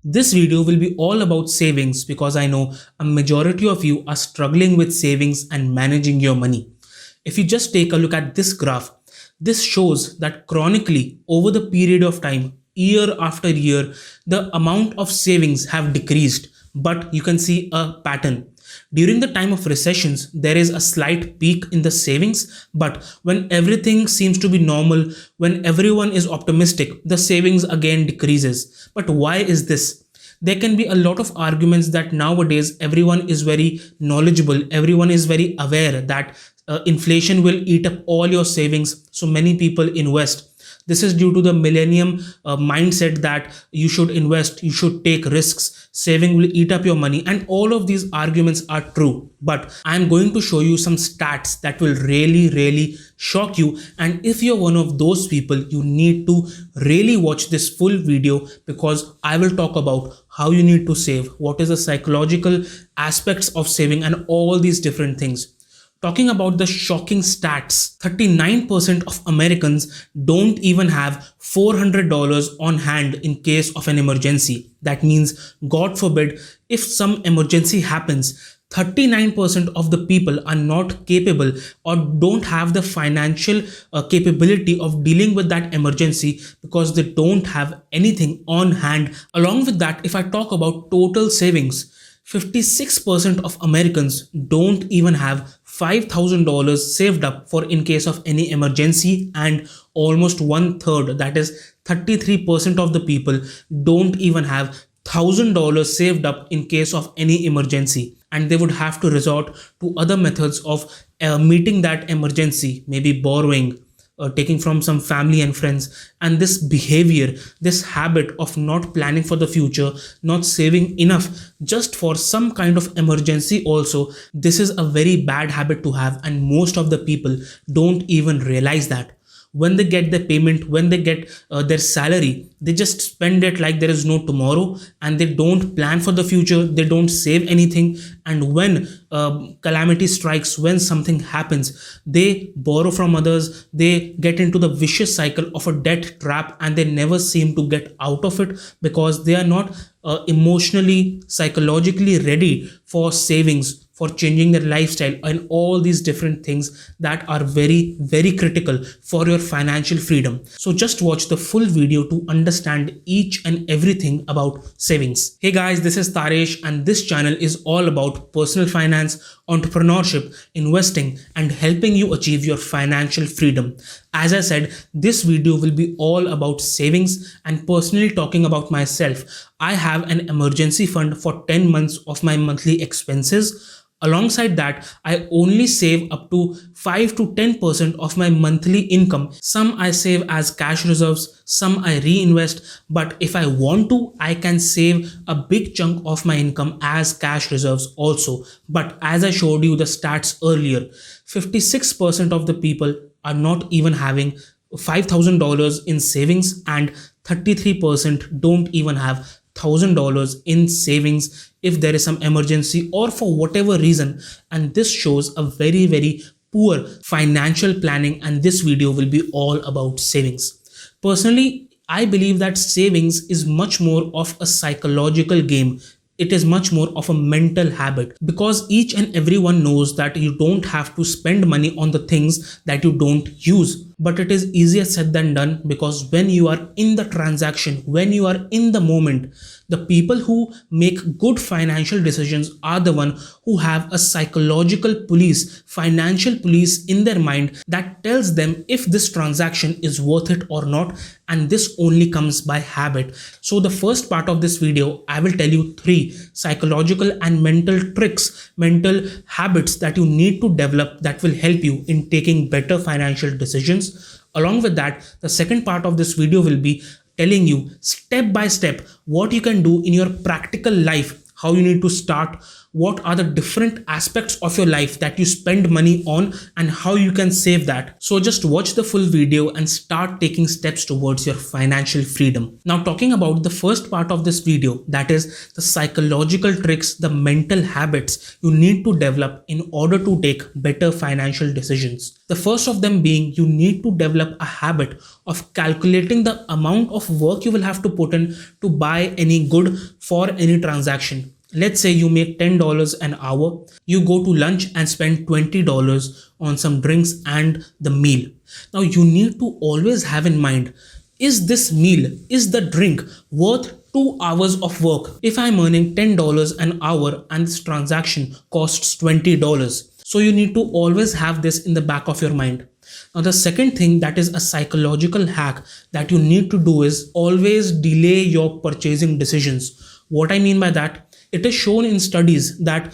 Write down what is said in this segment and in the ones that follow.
This video will be all about savings because I know a majority of you are struggling with savings and managing your money. If you just take a look at this graph, this shows that chronically over the period of time, year after year, the amount of savings have decreased, but you can see a pattern. During the time of recessions, there is a slight peak in the savings, but when everything seems to be normal, when everyone is optimistic, the savings again decreases. But why is this? There can be a lot of arguments that nowadays everyone is very knowledgeable, everyone is very aware that inflation will eat up all your savings, so many people invest. This is due to the millennium mindset that you should invest, you should take risks, saving will eat up your money, and all of these arguments are true. But I'm going to show you some stats that will really shock you. And if you're one of those people, you need to really watch this full video because I will talk about how you need to save, what is the psychological aspects of saving, and all these different things. Talking about the shocking stats, 39% of Americans don't even have $400 on hand in case of an emergency. That means, God forbid, if some emergency happens, 39% of the people are not capable or don't have the financial capability of dealing with that emergency because they don't have anything on hand. Along with that, if I talk about total savings, 56% of Americans don't even have $5,000 saved up for in case of any emergency, and almost one third, that is 33% of the people, don't even have $1,000 saved up in case of any emergency, and they would have to resort to other methods of meeting that emergency, maybe borrowing, taking from some family and friends. And this behavior, this habit of not planning for the future, not saving enough just for some kind of emergency also, this is a very bad habit to have, and most of the people don't even realize that. When they get the payment, when they get their salary, they just spend it like there is no tomorrow, and they don't plan for the future, they don't save anything. And when calamity strikes, when something happens, they borrow from others, they get into the vicious cycle of a debt trap, and they never seem to get out of it because they are not emotionally, psychologically ready for savings, for changing their lifestyle, and all these different things that are very critical for your financial freedom. So just watch the full video to understand each and everything about savings. Hey guys, this is Taresh, and this channel is all about personal finance, entrepreneurship, investing, and helping you achieve your financial freedom. As I said, this video will be all about savings, and personally talking about myself, I have an emergency fund for 10 months of my monthly expenses. Alongside that, I only save up to 5 to 10% of my monthly income. Some I save as cash reserves, some I reinvest, but if I want to, I can save a big chunk of my income as cash reserves also. But as I showed you the stats earlier, 56% of the people are not even having $5,000 in savings, and 33% don't even have $1,000 in savings if there is some emergency or for whatever reason. And this shows a very poor financial planning, and this video will be all about savings. Personally, I believe that savings is much more of a psychological game. It is much more of a mental habit, because each and everyone knows that you don't have to spend money on the things that you don't use. But it is easier said than done, because when you are in the transaction, when you are in the moment, the people who make good financial decisions are the one who have a psychological police, financial police in their mind that tells them if this transaction is worth it or not. And this only comes by habit. So the first part of this video, I will tell you 3 psychological and mental tricks, mental habits that you need to develop that will help you in taking better financial decisions. Along with that, the second part of this video will be telling you step by step what you can do in your practical life, how you need to start, what are the different aspects of your life that you spend money on and how you can save that. So just watch the full video and start taking steps towards your financial freedom. Now, talking about the first part of this video, that is the psychological tricks, the mental habits you need to develop in order to take better financial decisions. The first of them being, you need to develop a habit of calculating the amount of work you will have to put in to buy any good for any transaction. Let's say you make $10 an hour, you go to lunch and spend $20 on some drinks and the meal. Now you need to always have in mind, is this meal, is the drink worth 2 hours of work? If I'm earning $10 an hour and this transaction costs $20. So you need to always have this in the back of your mind. Now, the second thing that is a psychological hack that you need to do is always delay your purchasing decisions. What I mean by that, it is shown in studies that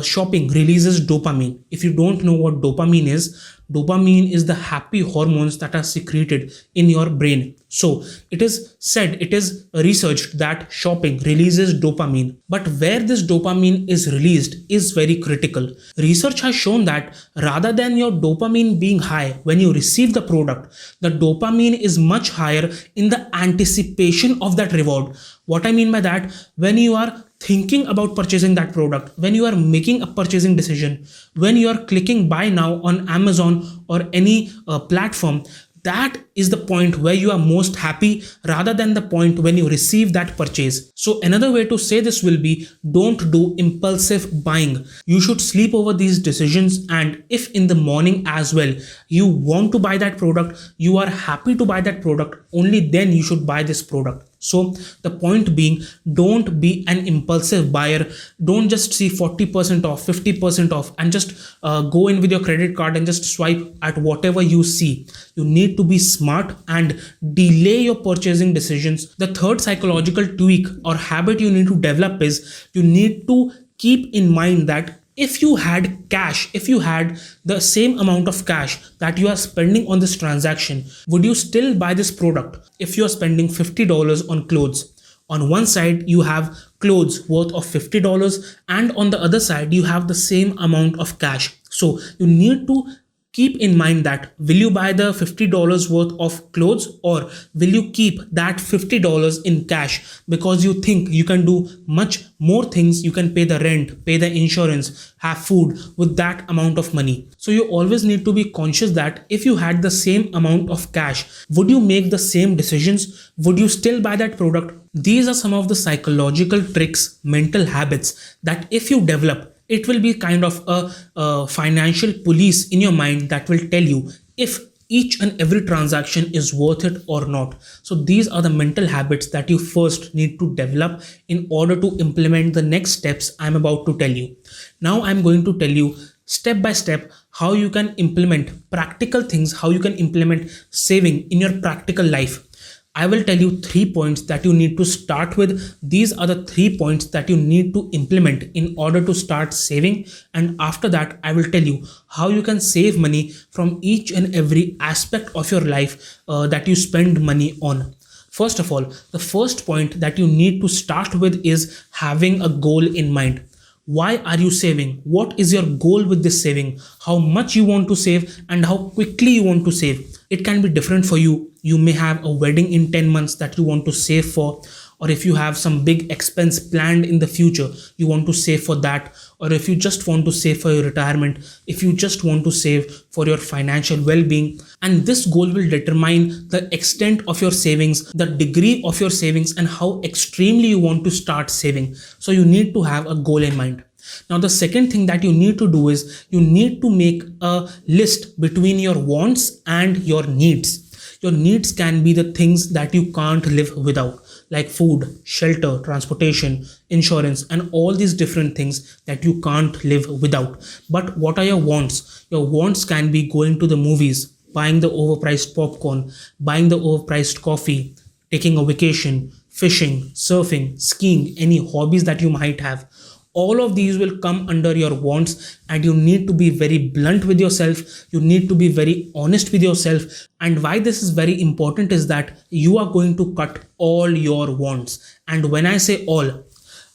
shopping releases dopamine. If you don't know what dopamine is the happy hormones that are secreted in your brain. So it is said, it is researched that shopping releases dopamine, but where this dopamine is released is very critical. Research has shown that rather than your dopamine being high when you receive the product, the dopamine is much higher in the anticipation of that reward. What I mean by that, when you are thinking about purchasing that product, when you are making a purchasing decision, when you are clicking buy now on Amazon or any platform, that is the point where you are most happy rather than the point when you receive that purchase. So another way to say this will be, don't do impulsive buying. You should sleep over these decisions, and if in the morning as well you want to buy that product, you are happy to buy that product, only then you should buy this product. So the point being, don't be an impulsive buyer. Don't just see 40% off, 50% off and just go in with your credit card and just swipe at whatever you see. You need to be smart and delay your purchasing decisions. The third psychological tweak or habit you need to develop is, you need to keep in mind that if you had cash, if you had the same amount of cash that you are spending on this transaction, would you still buy this product? If you are spending $50 on clothes, on one side you have clothes worth of $50 and on the other side you have the same amount of cash. So you need to keep in mind that, will you buy the $50 worth of clothes, or will you keep that $50 in cash because you think you can do much more things? You can pay the rent, pay the insurance, have food with that amount of money. So you always need to be conscious that if you had the same amount of cash, would you make the same decisions? Would you still buy that product? These are some of the psychological tricks, mental habits that if you develop, it will be kind of a financial police in your mind that will tell you if each and every transaction is worth it or not. So these are the mental habits that you first need to develop in order to implement the next steps I'm about to tell you. Now I'm going to tell you step by step how you can implement practical things, how you can implement saving in your practical life. I will tell you 3 points that you need to start with. These are the 3 points that you need to implement in order to start saving. And after that, I will tell you how you can save money from each and every aspect of your life that you spend money on. First of all, the first point that you need to start with is having a goal in mind. Why are you saving? What is your goal with this saving? How much you want to save and how quickly you want to save? It can be different for you. You may have a wedding in 10 months that you want to save for, or if you have some big expense planned in the future, you want to save for that, or if you just want to save for your retirement, if you just want to save for your financial well-being. And this goal will determine the extent of your savings, the degree of your savings, and how extremely you want to start saving. So you need to have a goal in mind. Now, the second thing that you need to do is you need to make a list between your wants and your needs. Your needs can be the things that you can't live without, like food, shelter, transportation, insurance, and all these different things that you can't live without. But what are your wants? Your wants can be going to the movies, buying the overpriced popcorn, buying the overpriced coffee, taking a vacation, fishing, surfing, skiing, any hobbies that you might have. All of these will come under your wants, and you need to be very blunt with yourself. You need to be very honest with yourself. And why this is very important is that you are going to cut all your wants. And when I say all,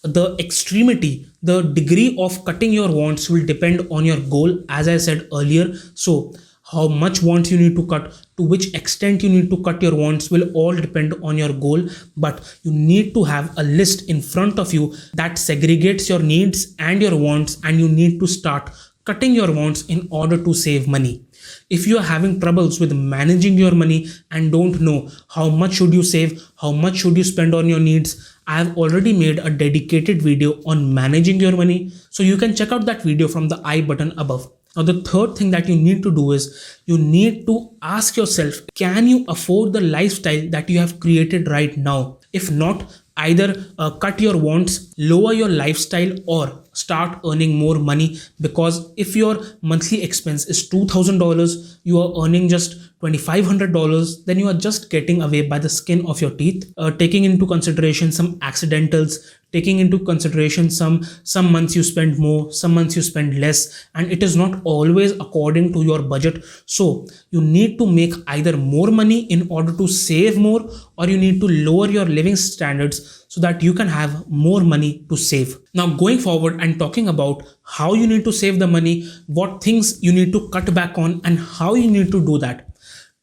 the extremity, the degree of cutting your wants will depend on your goal, as I said earlier. So how much wants you need to cut, to which extent you need to cut your wants will all depend on your goal. But you need to have a list in front of you that segregates your needs and your wants, and you need to start cutting your wants in order to save money. If you are having troubles with managing your money and don't know how much should you save, how much should you spend on your needs, I have already made a dedicated video on managing your money, so you can check out that video from the I button above. Now, the third thing that you need to do is you need to ask yourself, can you afford the lifestyle that you have created right now? If not, either cut your wants, lower your lifestyle, or start earning more money. Because if your monthly expense is $2,000, you are earning just $2,500, then you are just getting away by the skin of your teeth. Taking into consideration some accidentals, taking into consideration some months you spend more, some months you spend less, and it is not always according to your budget. So you need to make either more money in order to save more, or you need to lower your living standards so that you can have more money to save. Now, going forward and talking about how you need to save the money, what things you need to cut back on, and how you need to do that,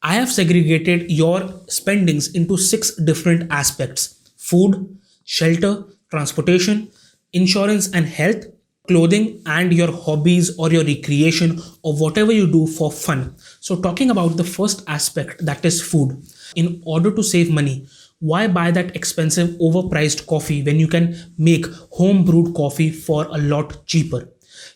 I have segregated your spendings into 6 different aspects: food, shelter, transportation, insurance and health, clothing, and your hobbies or your recreation or whatever you do for fun. So talking about the first aspect, that is food. In order to save money, why buy that expensive overpriced coffee when you can make home brewed coffee for a lot cheaper?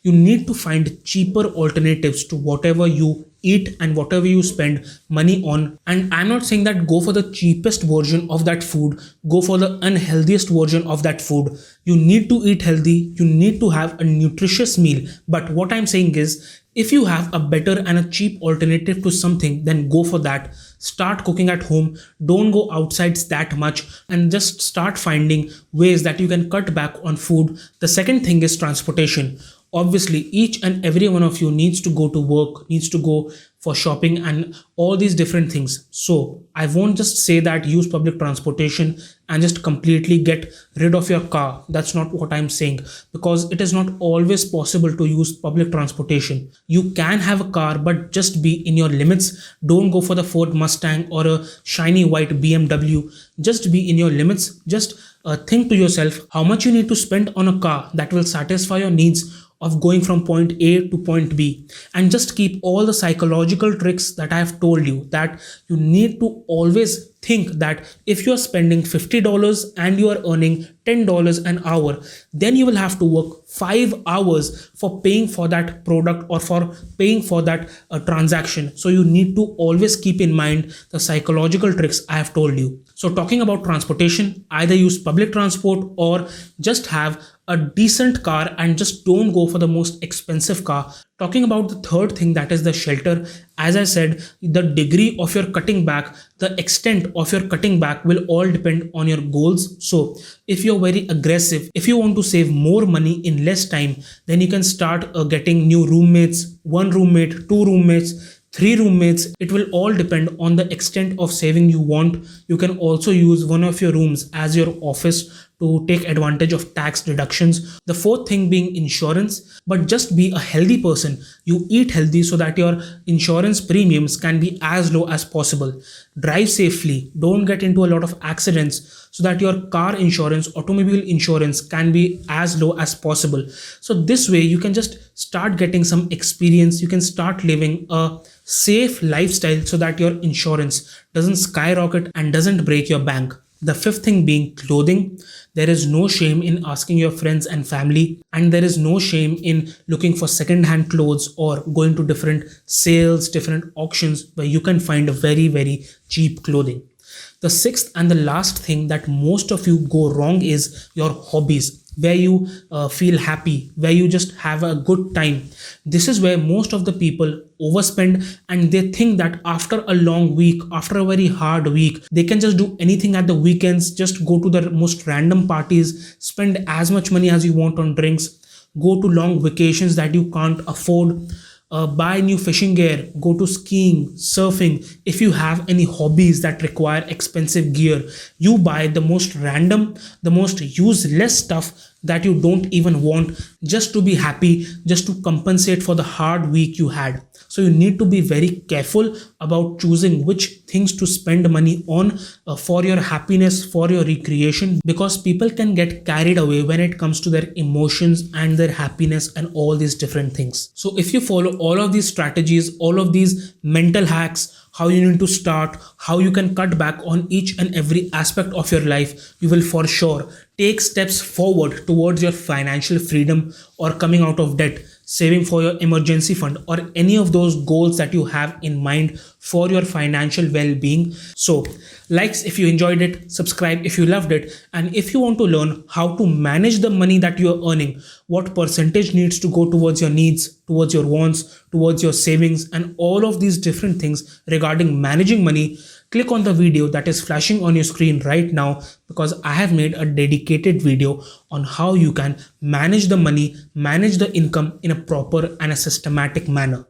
You need to find cheaper alternatives to whatever you eat and whatever you spend money on. And I'm not saying that go for the cheapest version of that food, go for the unhealthiest version of that food. You need to eat healthy, you need to have a nutritious meal. But what I'm saying is, if you have a better and a cheap alternative to something, then go for that. Start cooking at home. Don't go outside that much, and just start finding ways that you can cut back on food. The second thing is transportation. Obviously, each and every one of you needs to go to work, needs to go for shopping and all these different things. So I won't just say that use public transportation and just completely get rid of your car. That's not what I'm saying, because it is not always possible to use public transportation. You can have a car, but just be in your limits. Don't go for the Ford Mustang or a shiny white BMW. Just be in your limits. Just think to yourself how much you need to spend on a car that will satisfy your needs of going from point A to point B, and just keep all the psychological tricks that I have told you, that you need to always think that if you are spending $50 and you are earning $10 an hour, then you will have to work 5 hours for paying for that product or for paying for that transaction. So you need to always keep in mind the psychological tricks I have told you. So talking about transportation, either use public transport or just have a decent car and just don't go for the most expensive car. Talking about the third thing, that is the shelter. As I said, the degree of your cutting back, the extent of your cutting back will all depend on your goals. So if you're very aggressive, if you want to save more money in less time, then you can start getting new roommates, 1 roommate, 2 roommates, 3 roommates. It will all depend on the extent of saving you want. You can also use one of your rooms as your office to take advantage of tax deductions. The fourth thing being insurance, but just be a healthy person. You eat healthy so that your insurance premiums can be as low as possible. Drive safely. Don't get into a lot of accidents so that your car insurance, automobile insurance can be as low as possible. So this way you can just start getting some experience. You can start living a safe lifestyle so that your insurance doesn't skyrocket and doesn't break your bank. The fifth thing being clothing. There is no shame in asking your friends and family, and there is no shame in looking for second-hand clothes or going to different sales, different auctions where you can find a very, very cheap clothing. The sixth and the last thing that most of you go wrong is your hobbies, where you feel happy, where you just have a good time. This is where most of the people overspend, and they think that after a long week, after a very hard week, they can just do anything at the weekends, just go to the most random parties, spend as much money as you want on drinks, go to long vacations that you can't afford, buy new fishing gear, go to skiing, surfing. If you have any hobbies that require expensive gear, you buy the most random, the most useless stuff that you don't even want, just to be happy, just to compensate for the hard week you had. So you need to be very careful about choosing which things to spend money on for your happiness, for your recreation, because people can get carried away when it comes to their emotions and their happiness and all these different things. So if you follow all of these strategies, all of these mental hacks, how you need to start, how you can cut back on each and every aspect of your life, you will for sure take steps forward towards your financial freedom or coming out of debt, saving for your emergency fund, or any of those goals that you have in mind for your financial well-being. So likes if you enjoyed it, subscribe if you loved it, and if you want to learn how to manage the money that you are earning, what percentage needs to go towards your needs, towards your wants, towards your savings, and all of these different things regarding managing money, click on the video that is flashing on your screen right now, because I have made a dedicated video on how you can manage the money, manage the income in a proper and a systematic manner.